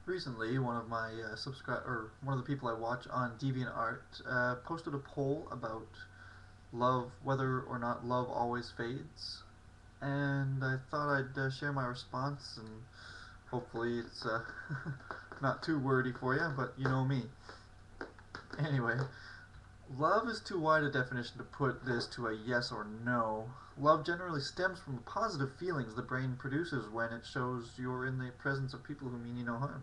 Recently, one of my one of the people I watch on deviantart posted a poll about love, whether or not love always fades, and I thought I'd share my response, and hopefully it's not too wordy for you, but you know me. Anyway, love is too wide a definition to put this to a yes or no. Love generally stems from the positive feelings the brain produces when it shows you're in the presence of people who mean you no harm,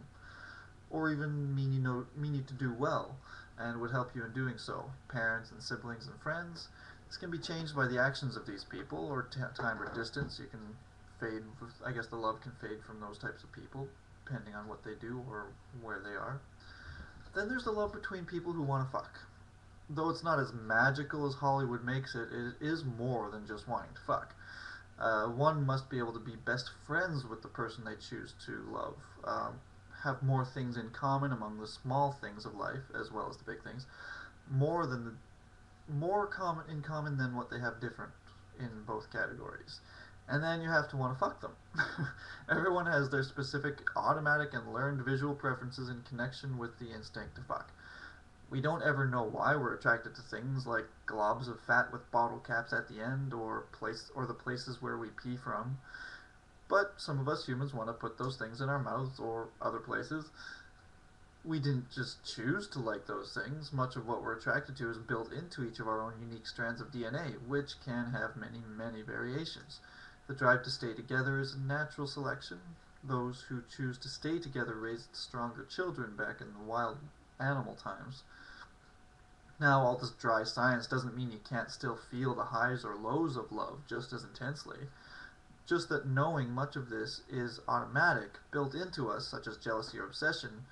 or even mean you to do well and would help you in doing so. Parents and siblings and friends. This can be changed by the actions of these people or time or distance. You can fade. I guess the love can fade from those types of people depending on what they do or where they are. Then there's the love between people who want to fuck. Though it's not as magical as Hollywood makes it, it is more than just wanting to fuck. One must be able to be best friends with the person they choose to love, have more things in common among the small things of life as well as the big things, more than the more common in common than what they have different in both categories. And then you have to want to fuck them. Everyone has their specific automatic and learned visual preferences in connection with the instinct to fuck. We don't ever know why we're attracted to things like globs of fat with bottle caps at the end, or the places where we pee from. But some of us humans want to put those things in our mouths or other places. We didn't just choose to like those things. Much of what we're attracted to is built into each of our own unique strands of DNA, which can have many, many variations. The drive to stay together is a natural selection. Those who choose to stay together raised stronger children back in the wild animal times. Now, all this dry science doesn't mean you can't still feel the highs or lows of love just as intensely. Just that knowing much of this is automatic, built into us, such as jealousy or obsession,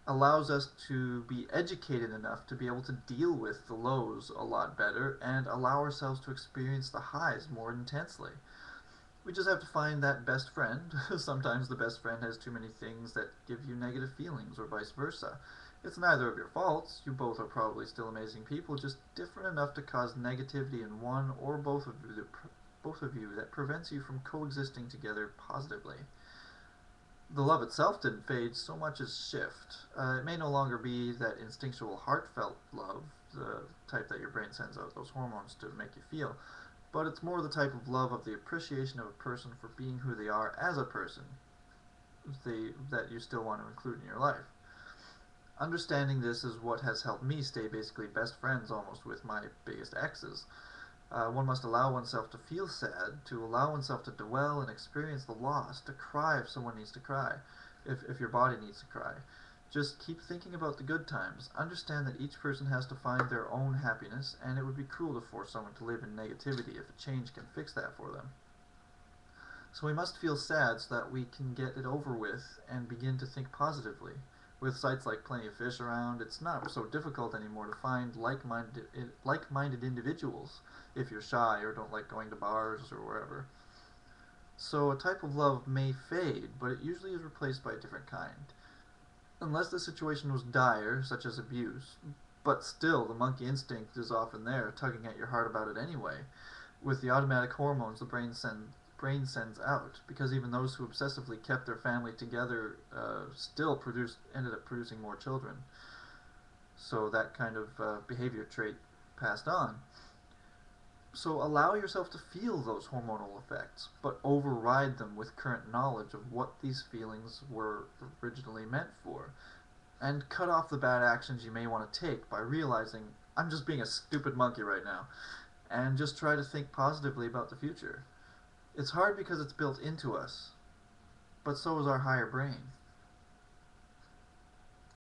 allows us to be educated enough to be able to deal with the lows a lot better and allow ourselves to experience the highs more intensely. We just have to find that best friend. Sometimes the best friend has too many things that give you negative feelings, or vice versa. It's neither of your faults. You both are probably still amazing people, just different enough to cause negativity in one or both of you that prevents you from coexisting together positively. The love itself didn't fade so much as shift. It may no longer be that instinctual, heartfelt love, the type that your brain sends out those hormones to make you feel, but it's more the type of love of the appreciation of a person for being who they are as a person, that you still want to include in your life. Understanding this is what has helped me stay basically best friends almost with my biggest exes. One must allow oneself to feel sad, to allow oneself to dwell and experience the loss, to cry if someone needs to cry, if your body needs to cry. Just keep thinking about the good times. Understand that each person has to find their own happiness, and it would be cruel to force someone to live in negativity if a change can fix that for them. So we must feel sad so that we can get it over with and begin to think positively. With sites like Plenty of Fish around, it's not so difficult anymore to find like-minded individuals if you're shy or don't like going to bars or wherever. So a type of love may fade, but it usually is replaced by a different kind. Unless the situation was dire, such as abuse, but still the monkey instinct is often there, tugging at your heart about it anyway, with the automatic hormones the brain sends out, because even those who obsessively kept their family together still ended up producing more children. So that kind of behavior trait passed on. So allow yourself to feel those hormonal effects, but override them with current knowledge of what these feelings were originally meant for. And cut off the bad actions you may want to take by realizing, I'm just being a stupid monkey right now, and just try to think positively about the future. It's hard because it's built into us, but so is our higher brain.